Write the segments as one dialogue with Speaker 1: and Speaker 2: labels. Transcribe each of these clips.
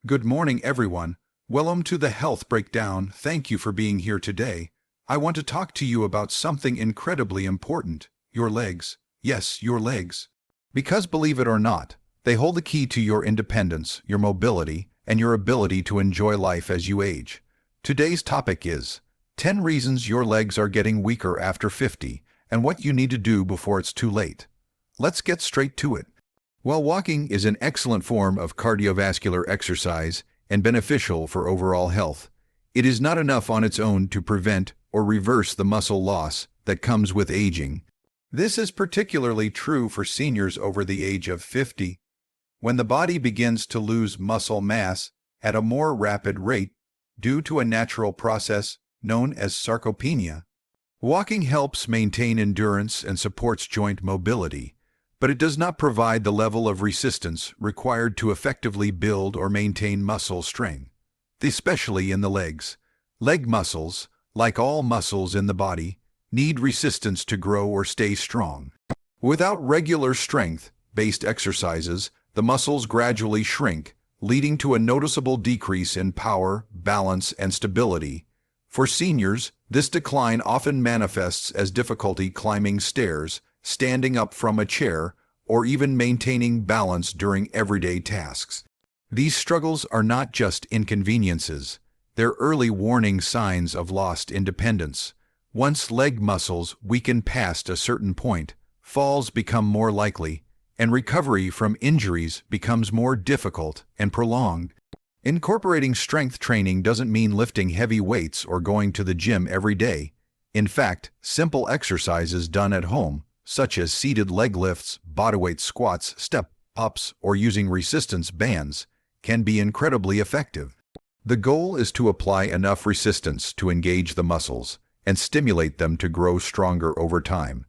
Speaker 1: Good morning, everyone. Welcome to the Health Breakdown. Thank you for being here today. I want to talk to you about something incredibly important: your legs. Yes, your legs. Because believe it or not, they hold the key to your independence, your mobility, and your ability to enjoy life as you age. Today's topic is 10 reasons your legs are getting weaker after 50 and what you need to do before it's too late. Let's get straight to it. While walking is an excellent form of cardiovascular exercise and beneficial for overall health, it is not enough on its own to prevent or reverse the muscle loss that comes with aging. This is particularly true for seniors over the age of 50, when the body begins to lose muscle mass at a more rapid rate due to a natural process known as sarcopenia. Walking helps maintain endurance and supports joint mobility, but it does not provide the level of resistance required to effectively build or maintain muscle strength, especially in the legs. Leg muscles, like all muscles in the body, need resistance to grow or stay strong. Without regular strength-based exercises, the muscles gradually shrink, leading to a noticeable decrease in power, balance, and stability. For seniors, this decline often manifests as difficulty climbing stairs, standing up from a chair, or even maintaining balance during everyday tasks. These struggles are not just inconveniences, they're early warning signs of lost independence. Once leg muscles weaken past a certain point, falls become more likely, and recovery from injuries becomes more difficult and prolonged. Incorporating strength training doesn't mean lifting heavy weights or going to the gym every day. In fact, simple exercises done at home, such as seated leg lifts, bodyweight squats, step-ups, or using resistance bands, can be incredibly effective. The goal is to apply enough resistance to engage the muscles and stimulate them to grow stronger over time.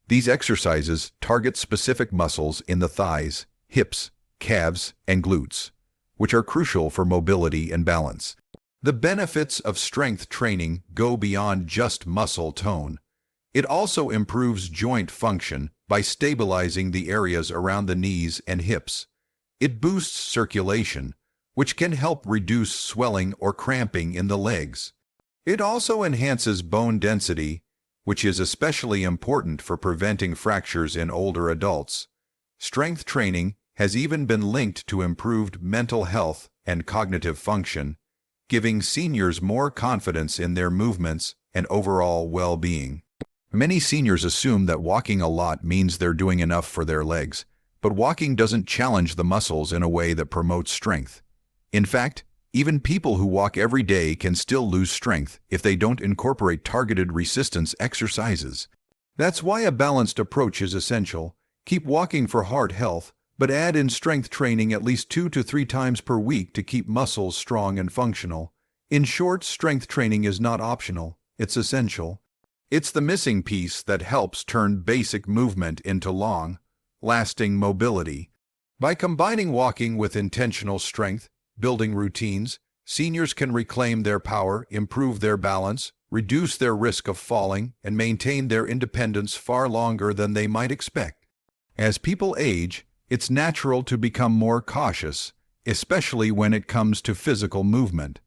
Speaker 1: These exercises target specific muscles in the thighs, hips, calves, and glutes, which are crucial for mobility and balance. The benefits of strength training go beyond just muscle tone. It also improves joint function by stabilizing the areas around the knees and hips. It boosts circulation, which can help reduce swelling or cramping in the legs. It also enhances bone density, which is especially important for preventing fractures in older adults. Strength training has even been linked to improved mental health and cognitive function, giving seniors more confidence in their movements and overall well-being. Many seniors assume that walking a lot means they're doing enough for their legs, but walking doesn't challenge the muscles in a way that promotes strength. In fact, even people who walk every day can still lose strength if they don't incorporate targeted resistance exercises. That's why a balanced approach is essential. Keep walking for heart health, but add in strength training at least 2 to 3 times per week to keep muscles strong and functional. In short, strength training is not optional, it's essential. It's the missing piece that helps turn basic movement into long-lasting mobility. By combining walking with intentional strength, building routines, seniors can reclaim their power, improve their balance, reduce their risk of falling, and maintain their independence far longer than they might expect. As people age, it's natural to become more cautious, especially when it comes to physical movement.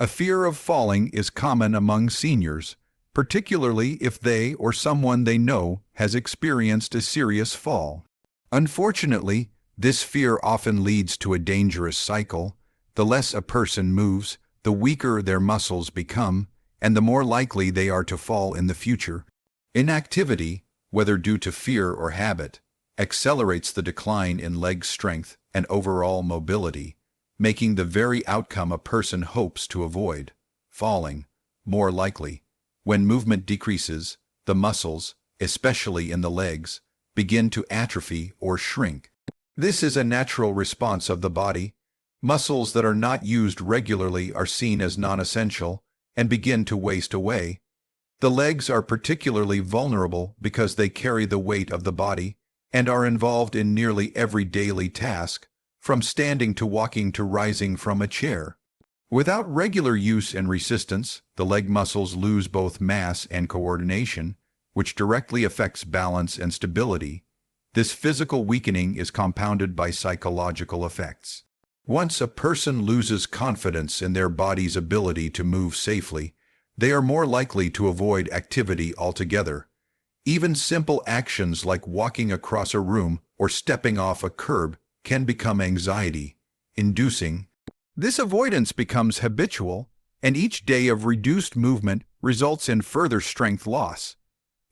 Speaker 1: A fear of falling is common among seniors, particularly if they or someone they know has experienced a serious fall. Unfortunately, this fear often leads to a dangerous cycle. The less a person moves, the weaker their muscles become, and the more likely they are to fall in the future. Inactivity, whether due to fear or habit, accelerates the decline in leg strength and overall mobility, making the very outcome a person hopes to avoid, falling, more likely. When movement decreases, the muscles, especially in the legs, begin to atrophy or shrink. This is a natural response of the body. Muscles that are not used regularly are seen as non-essential and begin to waste away. The legs are particularly vulnerable because they carry the weight of the body and are involved in nearly every daily task, from standing to walking to rising from a chair. Without regular use and resistance, the leg muscles lose both mass and coordination, which directly affects balance and stability. This physical weakening is compounded by psychological effects. Once a person loses confidence in their body's ability to move safely, they are more likely to avoid activity altogether. Even simple actions like walking across a room or stepping off a curb can become anxiety-inducing. This avoidance becomes habitual, and each day of reduced movement results in further strength loss.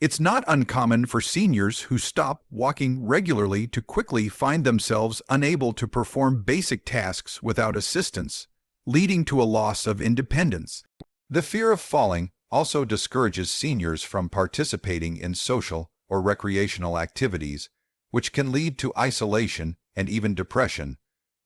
Speaker 1: It's not uncommon for seniors who stop walking regularly to quickly find themselves unable to perform basic tasks without assistance, leading to a loss of independence. The fear of falling also discourages seniors from participating in social or recreational activities, which can lead to isolation and even depression.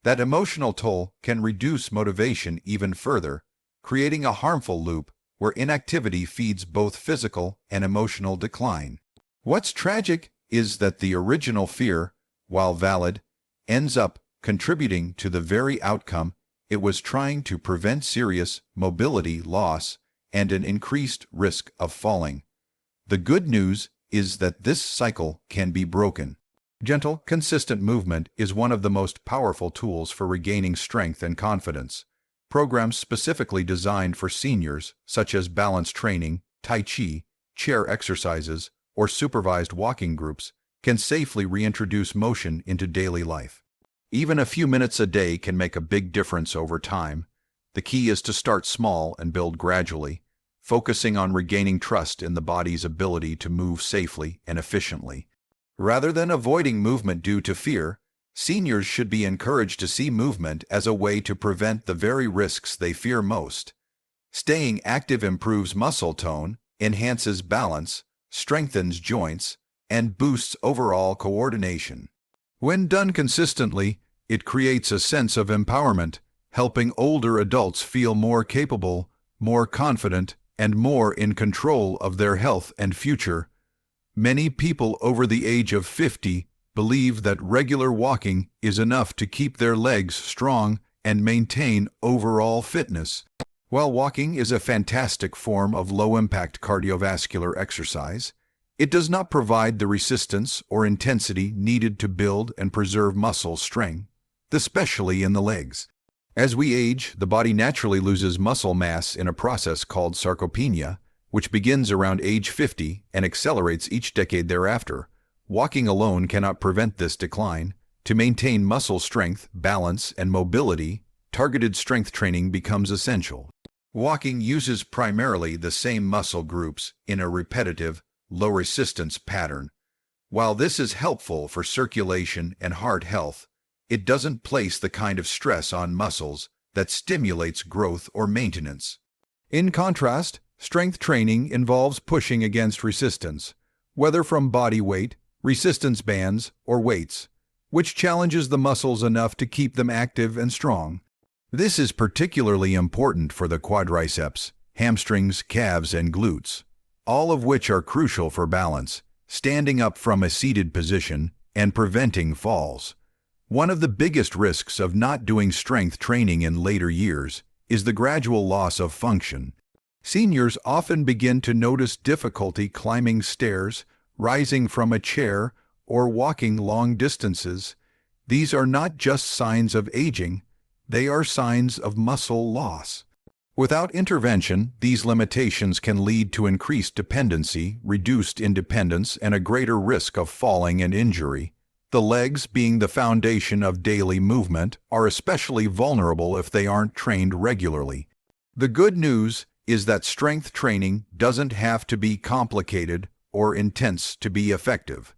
Speaker 1: That emotional toll can reduce motivation even further, creating a harmful loop where inactivity feeds both physical and emotional decline. What's tragic is that the original fear, while valid, ends up contributing to the very outcome it was trying to prevent: serious mobility loss and an increased risk of falling. The good news is that this cycle can be broken. Gentle, consistent movement is one of the most powerful tools for regaining strength and confidence. Programs specifically designed for seniors, such as balance training, tai chi, chair exercises, or supervised walking groups, can safely reintroduce motion into daily life. Even a few minutes a day can make a big difference over time. The key is to start small and build gradually, focusing on regaining trust in the body's ability to move safely and efficiently. Rather than avoiding movement due to fear, seniors should be encouraged to see movement as a way to prevent the very risks they fear most. Staying active improves muscle tone, enhances balance, strengthens joints, and boosts overall coordination. When done consistently, it creates a sense of empowerment, helping older adults feel more capable, more confident, and more in control of their health and future. Many people over the age of 50 believe that regular walking is enough to keep their legs strong and maintain overall fitness. While walking is a fantastic form of low-impact cardiovascular exercise, it does not provide the resistance or intensity needed to build and preserve muscle strength, especially in the legs. As we age, the body naturally loses muscle mass in a process called sarcopenia, which begins around age 50 and accelerates each decade thereafter. Walking alone cannot prevent this decline. To maintain muscle strength, balance, and mobility, targeted strength training becomes essential. Walking uses primarily the same muscle groups in a repetitive, low-resistance pattern. While this is helpful for circulation and heart health, it doesn't place the kind of stress on muscles that stimulates growth or maintenance. In contrast, strength training involves pushing against resistance, whether from body weight, resistance bands, or weights, which challenges the muscles enough to keep them active and strong. This is particularly important for the quadriceps, hamstrings, calves, and glutes, all of which are crucial for balance, standing up from a seated position, and preventing falls. One of the biggest risks of not doing strength training in later years is the gradual loss of function. Seniors often begin to notice difficulty climbing stairs, rising from a chair, or walking long distances. These are not just signs of aging, they are signs of muscle loss. Without intervention, these limitations can lead to increased dependency, reduced independence, and a greater risk of falling and injury. The legs, being the foundation of daily movement, are especially vulnerable if they aren't trained regularly. The good news is that strength training doesn't have to be complicated or intense to be effective.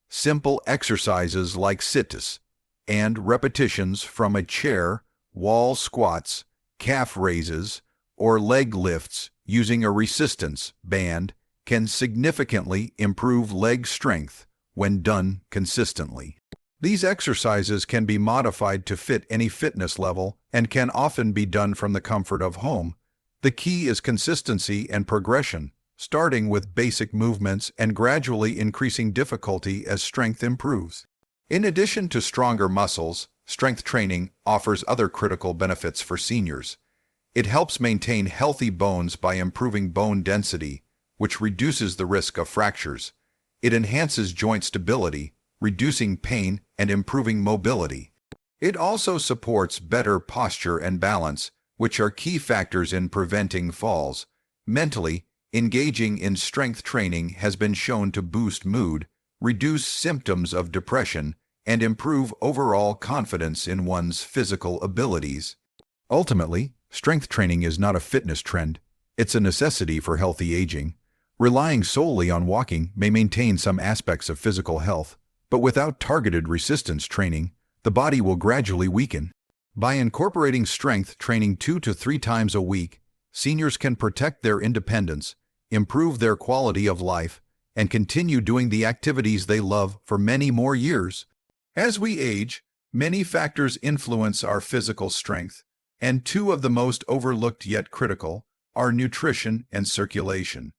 Speaker 1: Simple exercises like sit-ups and repetitions from a chair, wall squats, calf raises, or leg lifts using a resistance band can significantly improve leg strength when done consistently. These exercises can be modified to fit any fitness level and can often be done from the comfort of home. The key is consistency and progression, starting with basic movements and gradually increasing difficulty as strength improves. In addition to stronger muscles, strength training offers other critical benefits for seniors. It helps maintain healthy bones by improving bone density, which reduces the risk of fractures. It enhances joint stability, reducing pain and improving mobility. It also supports better posture and balance, which are key factors in preventing falls. Mentally, engaging in strength training has been shown to boost mood, reduce symptoms of depression, and improve overall confidence in one's physical abilities. Ultimately, strength training is not a fitness trend. It's a necessity for healthy aging. Relying solely on walking may maintain some aspects of physical health, but without targeted resistance training, the body will gradually weaken. By incorporating strength training 2 to 3 times a week, seniors can protect their independence, improve their quality of life, and continue doing the activities they love for many more years. As we age, many factors influence our physical strength, and two of the most overlooked yet critical are nutrition and circulation.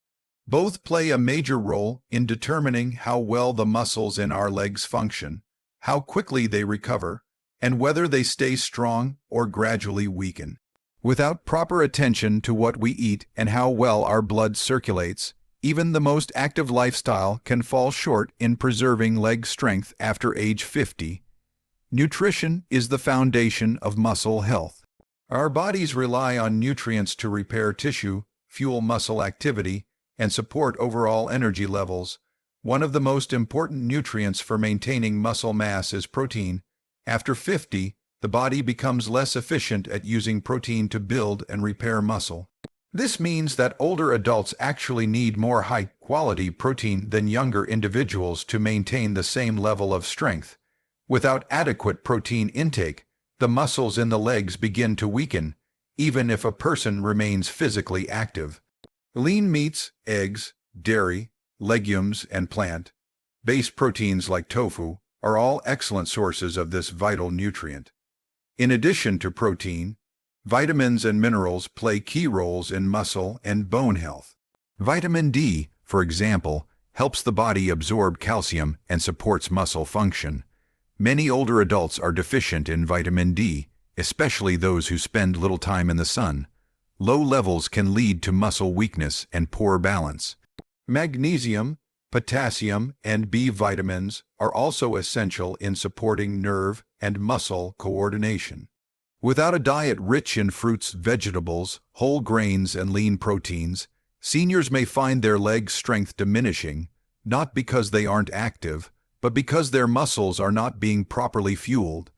Speaker 1: Both play a major role in determining how well the muscles in our legs function, how quickly they recover, and whether they stay strong or gradually weaken. Without proper attention to what we eat and how well our blood circulates, even the most active lifestyle can fall short in preserving leg strength after age 50. Nutrition is the foundation of muscle health. Our bodies rely on nutrients to repair tissue, fuel muscle activity, and support overall energy levels. One of the most important nutrients for maintaining muscle mass is protein. After 50, the body becomes less efficient at using protein to build and repair muscle. This means that older adults actually need more high-quality protein than younger individuals to maintain the same level of strength. Without adequate protein intake, the muscles in the legs begin to weaken, even if a person remains physically active. Lean meats, eggs, dairy, legumes, and plant-based proteins like tofu are all excellent sources of this vital nutrient. In addition to protein, vitamins and minerals play key roles in muscle and bone health. Vitamin D, for example, helps the body absorb calcium and supports muscle function. Many older adults are deficient in vitamin D, especially those who spend little time in the sun. Low levels can lead to muscle weakness and poor balance. Magnesium, potassium, and B vitamins are also essential in supporting nerve and muscle coordination. Without a diet rich in fruits, vegetables, whole grains, and lean proteins, seniors may find their leg strength diminishing, not because they aren't active, but because their muscles are not being properly fueled.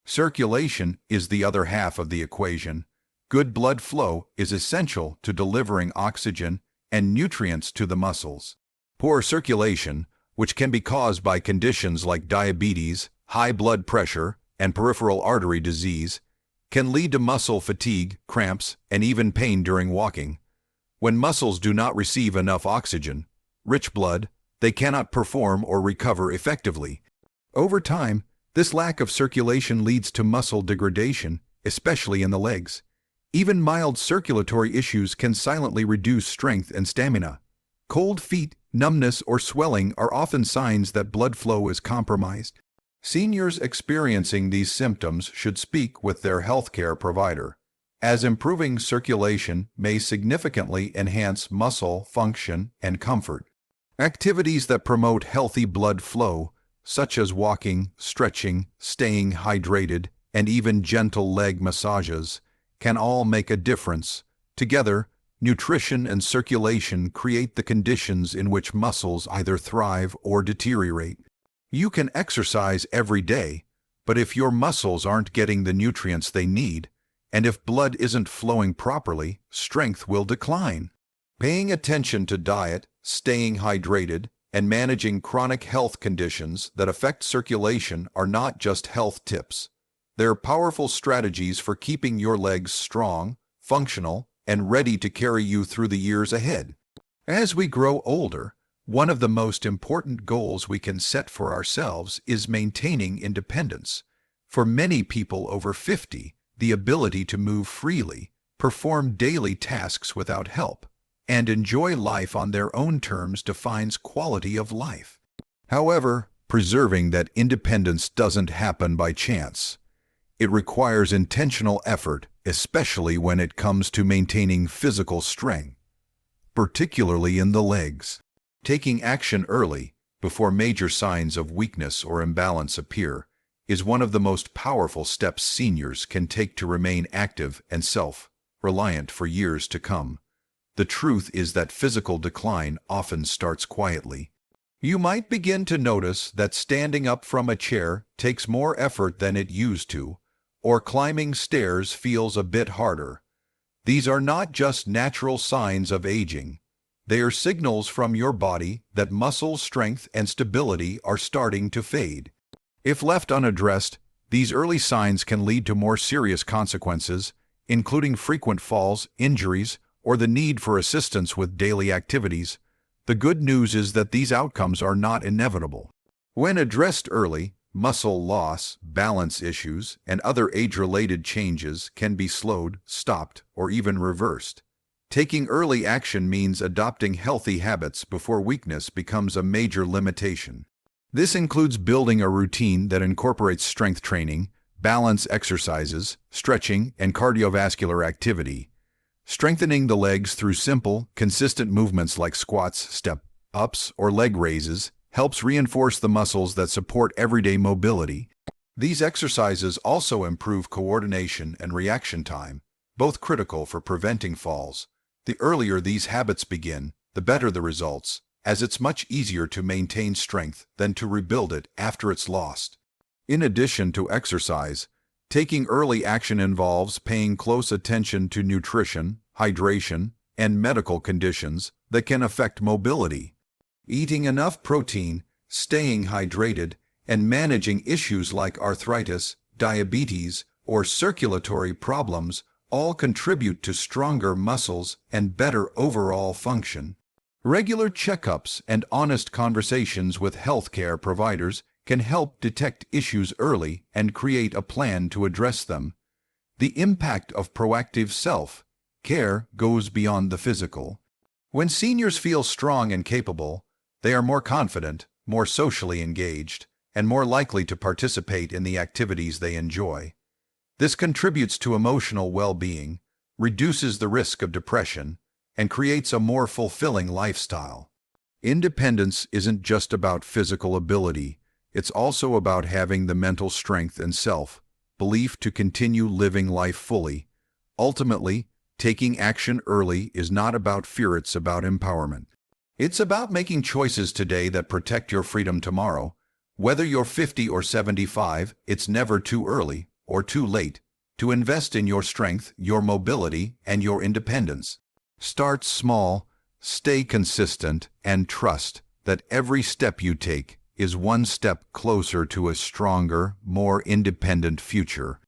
Speaker 1: Circulation is the other half of the equation. Good blood flow is essential to delivering oxygen and nutrients to the muscles. Poor circulation, which can be caused by conditions like diabetes, high blood pressure, and peripheral artery disease, can lead to muscle fatigue, cramps, and even pain during walking. When muscles do not receive enough oxygen, rich blood, they cannot perform or recover effectively. Over time, this lack of circulation leads to muscle degradation, especially in the legs. Even mild circulatory issues can silently reduce strength and stamina. Cold feet, numbness, or swelling are often signs that blood flow is compromised. Seniors experiencing these symptoms should speak with their healthcare provider, as improving circulation may significantly enhance muscle function and comfort. Activities that promote healthy blood flow, such as walking, stretching, staying hydrated, and even gentle leg massages, can all make a difference. Together, nutrition and circulation create the conditions in which muscles either thrive or deteriorate. You can exercise every day, but if your muscles aren't getting the nutrients they need, and if blood isn't flowing properly, strength will decline. Paying attention to diet, staying hydrated, and managing chronic health conditions that affect circulation are not just health tips. They're powerful strategies for keeping your legs strong, functional, and ready to carry you through the years ahead. As we grow older, one of the most important goals we can set for ourselves is maintaining independence. For many people over 50, the ability to move freely, perform daily tasks without help, and enjoy life on their own terms defines quality of life. However, preserving that independence doesn't happen by chance. It requires intentional effort, especially when it comes to maintaining physical strength, particularly in the legs. Taking action early, before major signs of weakness or imbalance appear, is one of the most powerful steps seniors can take to remain active and self-reliant for years to come. The truth is that physical decline often starts quietly. You might begin to notice that standing up from a chair takes more effort than it used to, or climbing stairs feels a bit harder. These are not just natural signs of aging. They are signals from your body that muscle strength and stability are starting to fade. If left unaddressed, these early signs can lead to more serious consequences, including frequent falls, injuries, or the need for assistance with daily activities. The good news is that these outcomes are not inevitable. When addressed early, muscle loss, balance issues, and other age-related changes can be slowed, stopped, or even reversed. Taking early action means adopting healthy habits before weakness becomes a major limitation. This includes building a routine that incorporates strength training, balance exercises, stretching, and cardiovascular activity. Strengthening the legs through simple, consistent movements like squats, step-ups, or leg raises helps reinforce the muscles that support everyday mobility. These exercises also improve coordination and reaction time, both critical for preventing falls. The earlier these habits begin, the better the results, as it's much easier to maintain strength than to rebuild it after it's lost. In addition to exercise, taking early action involves paying close attention to nutrition, hydration, and medical conditions that can affect mobility. Eating enough protein, staying hydrated, and managing issues like arthritis, diabetes, or circulatory problems all contribute to stronger muscles and better overall function. Regular checkups and honest conversations with healthcare providers can help detect issues early and create a plan to address them. The impact of proactive self-care goes beyond the physical. When seniors feel strong and capable, they are more confident, more socially engaged, and more likely to participate in the activities they enjoy. This contributes to emotional well-being, reduces the risk of depression, and creates a more fulfilling lifestyle. Independence isn't just about physical ability, it's also about having the mental strength and self-belief to continue living life fully. Ultimately, taking action early is not about fear, it's about empowerment. It's about making choices today that protect your freedom tomorrow. Whether you're 50 or 75, it's never too early or too late to invest in your strength, your mobility, and your independence. Start small, stay consistent, and trust that every step you take is one step closer to a stronger, more independent future.